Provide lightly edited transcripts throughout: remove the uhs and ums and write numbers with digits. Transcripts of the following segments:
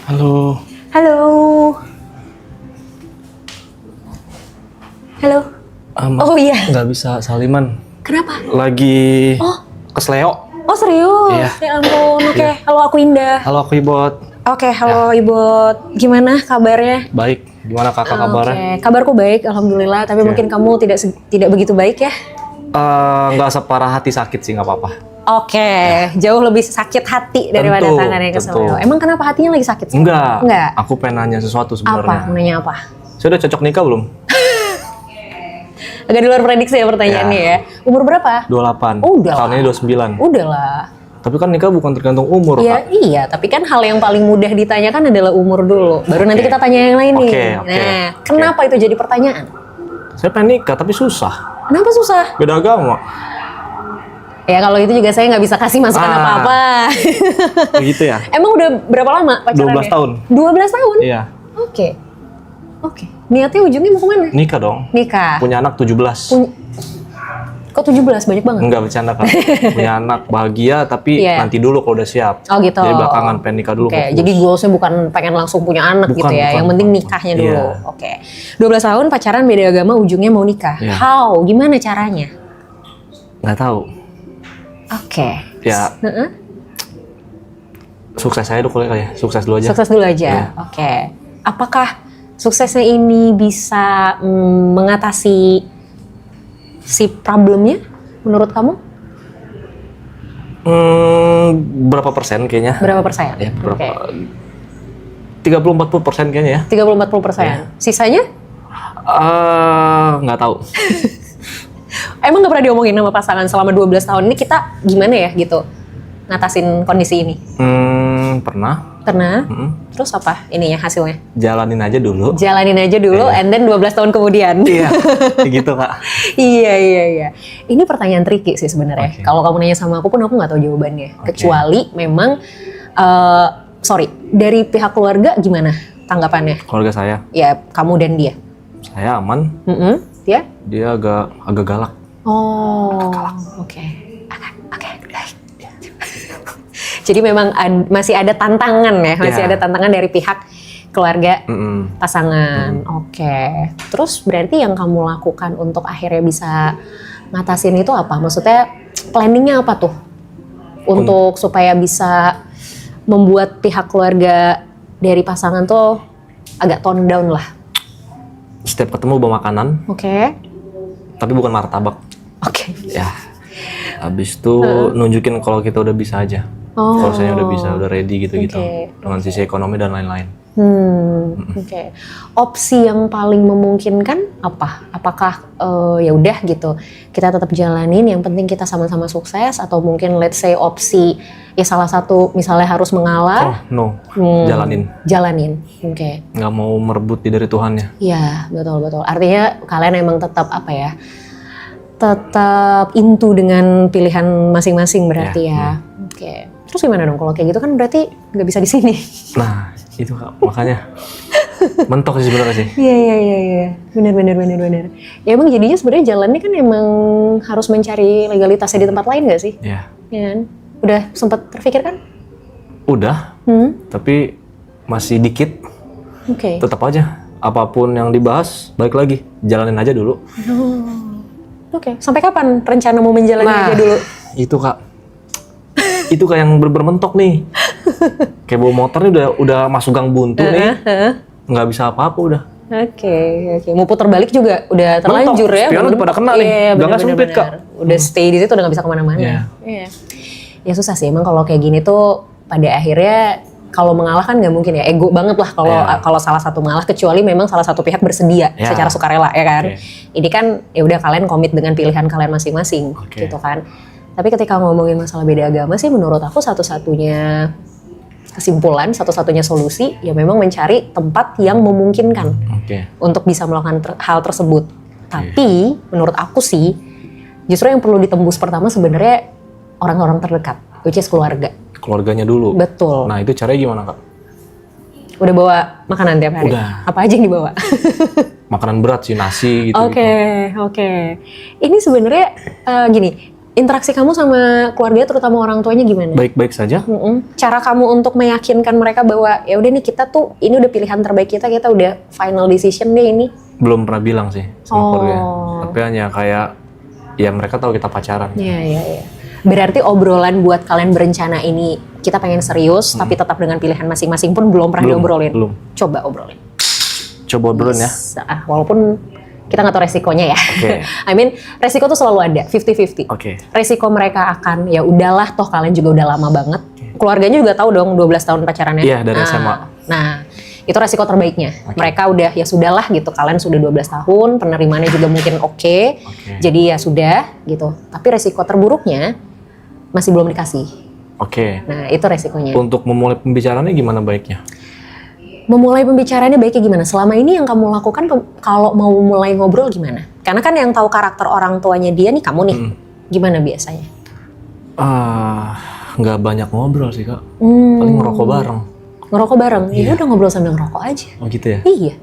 Halo. Halo. Halo. Oh iya. Nggak bisa saliman. Kenapa? Lagi Oh. kesleo. Oh serius? Iya. Ya ampun. Oke. Iya. Halo, aku Indah. Halo aku Ibot. Oke. Halo Ibu. Gimana kabarnya? Baik. Gimana kakak kabarnya? Oke. Kabarku baik, alhamdulillah. Tapi Oke. mungkin kamu tidak begitu baik ya? Nggak separah hati sakit sih, nggak apa-apa. Oke. Jauh lebih sakit hati daripada Tentu, tangan yang tentu. kesleo. Emang kenapa hatinya lagi sakit? Enggak. Enggak. Aku pengen nanya sesuatu Apa? sebenarnya. Mau nanya apa? Saya udah cocok nikah belum? Agak di luar prediksi ya pertanyaannya ya. Umur berapa? 28. Oh, udah Tahun lah. ini 29. Udah lah. Tapi kan nikah bukan tergantung umur, Ya, Kak. iya, tapi kan hal yang paling mudah ditanyakan adalah umur dulu. Baru nanti Oke. kita tanya yang lain nih. Oke. Nah, kenapa itu jadi pertanyaan? Saya pengen nikah tapi susah. Kenapa susah? Beda agama. Ya kalau itu juga saya nggak bisa kasih masukan Ah. apa-apa. Begitu ya? Emang udah berapa lama pacarannya? 12 tahun. 12 tahun? Iya. Oke. Oke. Niatnya ujungnya mau kemana? Nikah dong. Nikah. Punya anak 17. Kok 17? Banyak banget. Enggak bercanda kan. Punya anak bahagia tapi Iya. nanti dulu kalau udah siap. Oh gitu. Jadi belakangan pengen nikah dulu. Oke, fokus. jadi goalsnya bukan pengen langsung punya anak Bukan, gitu ya. bukan, Yang penting bukan, nikahnya bukan. dulu. Iya. Oke. 12 tahun pacaran beda agama ujungnya mau nikah. Iya. How? Gimana caranya? Nggak tahu. Oke. Ya Heeh. sukses saya dulu kali ya. Sukses dulu aja. Sukses dulu aja. Iya. Oke. Apakah suksesnya ini bisa mengatasi si problemnya menurut kamu? Berapa persen kayaknya? Berapa persen? Ya, berapa? Oke. 30-40% kayaknya ya. 30-40%. Iya. Sisanya? Nggak tahu. Emang nggak pernah diomongin sama pasangan selama 12 tahun ini kita gimana ya gitu ngatasin kondisi ini? Pernah. Karena Mm-mm. terus apa ininya hasilnya? Jalanin aja dulu. Jalanin aja dulu, Iya. and then 12 tahun kemudian. Iya, gitu Kak. Iya. Ini pertanyaan tricky sih sebenarnya. Oke. Kalau kamu nanya sama aku pun aku nggak tahu jawabannya. Oke. Kecuali memang, sorry, dari pihak keluarga gimana tanggapannya? Keluarga saya, Ya kamu dan dia. saya aman. Dia? Dia agak galak. Oh, oke. Oke, baik. Jadi memang masih ada tantangan ya, masih Ya. ada tantangan dari pihak keluarga Mm-mm. pasangan. Oke. Terus berarti yang kamu lakukan untuk akhirnya bisa ngatasin itu apa? Maksudnya planningnya apa tuh? Untuk supaya bisa membuat pihak keluarga dari pasangan tuh agak tone down lah. Setiap ketemu bawa makanan, Oke. tapi bukan martabak. Oke. Ya, habis itu nunjukin kalau kita udah bisa aja. Oh. Kalau saya udah bisa, udah ready gitu-gitu. Oke. Dengan sisi ekonomi dan lain-lain. Oke. Opsi yang paling memungkinkan apa? Apakah ya udah gitu kita tetap jalanin, yang penting kita sama-sama sukses, atau mungkin let's say opsi ya salah satu misalnya harus mengalah, No. Jalanin. Oke. Nggak mau merebut dari Tuhannya. Iya, betul. Artinya kalian emang tetap apa ya? Tetap into dengan pilihan masing-masing berarti ya. Oke. Terus gimana dong kalau kayak gitu kan berarti nggak bisa di sini. Nah, itu Kak, makanya mentok sih sebenarnya sih. Iya. Benar. Ya emang jadinya sebenarnya jalannya kan emang harus mencari legalitasnya di tempat lain nggak sih? Ya, Ya kan? Udah sempat terpikir kan? udah, tapi masih dikit. Oke. Tetap aja, apapun yang dibahas, balik lagi, jalanin aja dulu. Oke. Sampai kapan rencana mau menjalani aja dulu? Itu Kak, itu Kak yang bermentok nih. Kayak bawa motor nih udah masuk gang buntu nih, nggak bisa apa-apa udah. Oke. Mau putar balik juga udah terlanjur ya. Spionnya udah pada kena nih. Iya, Gangnya sempit, benar. Kak. Udah stay di situ udah nggak bisa kemana-mana. Iya. Ya susah sih emang kalau kayak gini tuh pada akhirnya kalau mengalah kan nggak mungkin ya, ego banget lah kalau salah satu mengalah, kecuali memang salah satu pihak bersedia secara sukarela ya kan. Ini kan ya udah kalian komit dengan pilihan kalian masing-masing gitu kan. Tapi ketika ngomongin masalah beda agama sih menurut aku satu-satunya kesimpulan, satu-satunya solusi ya memang mencari tempat yang memungkinkan untuk bisa melakukan hal tersebut. Tapi menurut aku sih justru yang perlu ditembus pertama sebenarnya orang-orang terdekat, which is keluarga. Keluarganya dulu. Betul. Nah itu caranya gimana Kak? Udah bawa makanan tiap hari? Udah. Apa aja yang dibawa? Makanan berat sih, nasi gitu. Oke. Ini sebenarnya gini, Interaksi kamu sama keluarga, terutama orang tuanya gimana? Baik-baik saja. Cara kamu untuk meyakinkan mereka bahwa ya udah nih kita tuh ini udah pilihan terbaik kita udah final decision deh ini. Belum pernah bilang sih sama keluarga. Tapi hanya kayak ya mereka tahu kita pacaran. Iya. Berarti obrolan buat kalian berencana ini kita pengen serius tapi tetap dengan pilihan masing-masing pun belum pernah diobrolin. Belum. Coba obrolin. Coba obrolin ya. Walaupun kita nggak tahu resikonya ya. Okay. I mean, resiko tuh selalu ada, 50-50. Resiko mereka akan, ya udahlah toh kalian juga udah lama banget. Keluarganya juga tahu dong 12 tahun pacarannya. Iya, dari SMA. Nah, itu resiko terbaiknya. Mereka udah, ya sudahlah gitu, kalian sudah 12 tahun, penerimaannya juga mungkin oke. Jadi ya sudah gitu. Tapi resiko terburuknya masih belum dikasih. Nah, itu resikonya. Untuk memulai pembicaraannya gimana baiknya? Memulai pembicaraannya baiknya gimana? Selama ini yang kamu lakukan kalau mau mulai ngobrol gimana? Karena kan yang tahu karakter orang tuanya dia nih kamu nih. Gimana biasanya? Nggak banyak ngobrol sih Kak. Paling ngerokok bareng. Ngerokok bareng? Ya udah ngobrol sambil ngerokok aja. Oh gitu ya? Iya.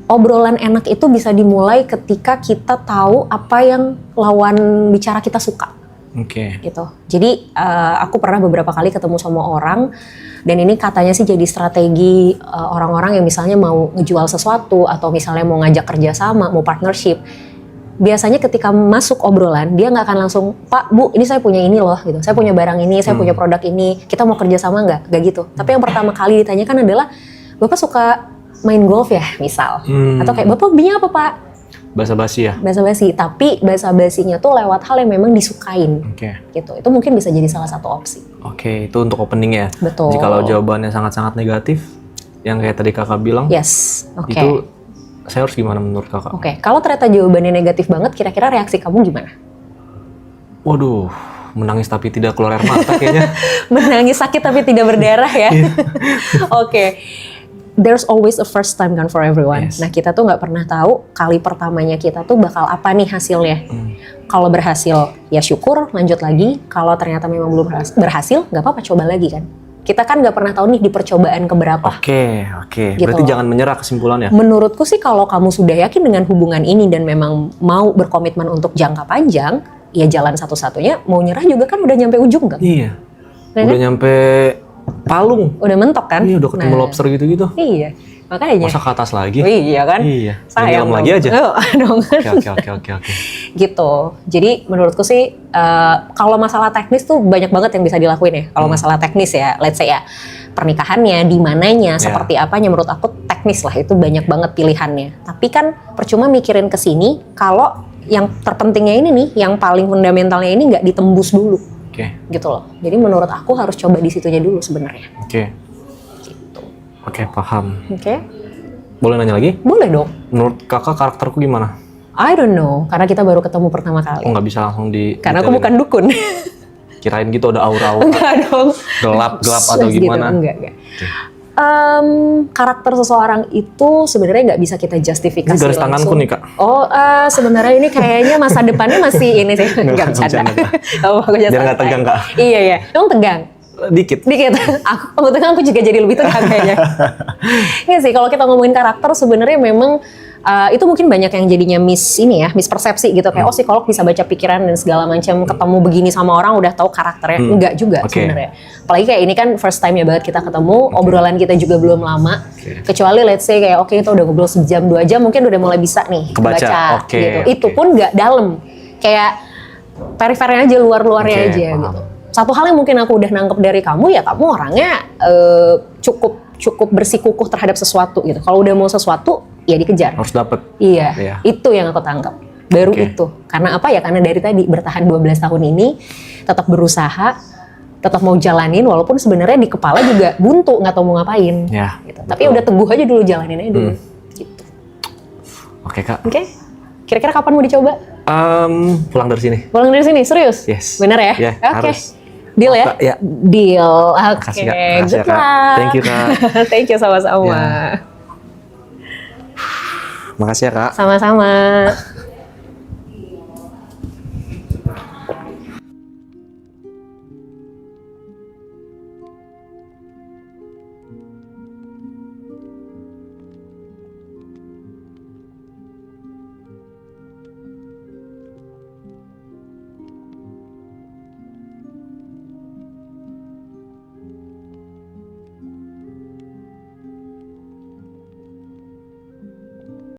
Obrolan enak itu bisa dimulai ketika kita tahu apa yang lawan bicara kita suka. Gitu. Jadi aku pernah beberapa kali ketemu sama orang dan ini katanya sih jadi strategi orang-orang yang misalnya mau ngejual sesuatu atau misalnya mau ngajak kerjasama, mau partnership. Biasanya ketika masuk obrolan dia nggak akan langsung, Pak, Bu, ini saya punya ini loh, gitu. Saya punya barang ini, saya punya produk ini. Kita mau kerjasama nggak gitu. Tapi yang pertama kali ditanyakan adalah, Bapak suka main golf ya, misal, atau kayak Bapak hobinya apa Pak? Basa-basi ya? Basa-basi, tapi basa-basinya tuh lewat hal yang memang disukain. Gitu. Itu mungkin bisa jadi salah satu opsi. Itu untuk opening ya? Betul. Jikalau jawabannya sangat-sangat negatif, yang kayak tadi Kakak bilang, itu saya harus gimana menurut Kakak? Kalau ternyata jawabannya negatif banget, kira-kira reaksi kamu gimana? Waduh, menangis tapi tidak keluar air mata kayaknya. Menangis sakit tapi tidak berdarah ya? There's always a first time kan for everyone. Nah kita tuh nggak pernah tahu kali pertamanya kita tuh bakal apa nih hasilnya. Kalau berhasil ya syukur, lanjut lagi. Kalau ternyata memang belum berhasil, nggak apa-apa, coba lagi kan. Kita kan nggak pernah tahu nih di percobaan keberapa. Gitu. Berarti jangan menyerah kesimpulannya. Menurutku sih kalau kamu sudah yakin dengan hubungan ini dan memang mau berkomitmen untuk jangka panjang, ya jalan satu-satunya. Mau nyerah juga kan udah nyampe ujung kan? Iya. Udah nyampe Palung. Udah mentok kan? Iya, udah ketemu lobster gitu-gitu. Iya, makanya. Masa ke atas lagi? Iya kan? Iya. Sayang lagi aja. Oke. Gitu. Jadi menurutku sih kalau masalah teknis tuh banyak banget yang bisa dilakuin ya. Kalau masalah teknis ya, let's say ya pernikahannya, di mananya, seperti apanya, menurut aku teknis lah, itu banyak banget pilihannya. Tapi kan percuma mikirin ke sini kalau yang terpentingnya ini nih, yang paling fundamentalnya ini nggak ditembus dulu. Gitu loh. Jadi menurut aku harus coba di situnya dulu sebenarnya. Gitu. Paham. Boleh nanya lagi? Boleh dong. Menurut Kakak karakterku gimana? I don't know, karena kita baru ketemu pertama kali. Nggak bisa langsung Karena aku bukan dukun. Kirain gitu ada aura-aura. Enggak dong. Gelap-gelap atau gimana? Gitu. Enggak. Karakter seseorang itu sebenarnya nggak bisa kita justifikasi ini garis langsung. Tanganku nih Kak. Sebenarnya ini kayaknya masa depannya masih ini sih. Enggak bercanda. Biar nggak tegang Kak. Iya. Emang tegang? Dikit. Aku tegang, aku juga jadi lebih tegang kayaknya. Iya sih, kalau kita ngomongin karakter sebenarnya memang itu mungkin banyak yang jadinya mispersepsi gitu, kayak psikolog bisa baca pikiran dan segala macam, ketemu begini sama orang udah tahu karakternya. Enggak juga sebenarnya. Apalagi kayak ini kan first time ya banget kita ketemu, obrolan kita juga belum lama. Kecuali let's say kayak kita udah ngobrol sejam 2 jam mungkin udah mulai bisa nih kebaca gitu. Itu pun nggak dalam. Kayak perifernya aja, luar-luarnya aja gitu. Satu hal yang mungkin aku udah nangkep dari kamu, ya kamu orangnya cukup bersikukuh terhadap sesuatu gitu. Kalau udah mau sesuatu ya dikejar. Harus dapet. Iya. Itu yang aku tangkap. Baru itu. Karena apa ya? Karena dari tadi bertahan 12 tahun ini tetap berusaha, tetap mau jalanin walaupun sebenarnya di kepala juga buntu, nggak tahu mau ngapain. Gitu. Tapi udah teguh aja dulu, jalanin aja dulu. Gitu. Oke Kak. Kira-kira kapan mau dicoba? Pulang dari sini. Pulang dari sini, serius? Yes. Bener ya? Harus. Deal ya? Ya. Deal. Makasih, Kak. Good luck. Thank you Kak. Thank you sama-sama. Makasih ya Kak. Sama-sama.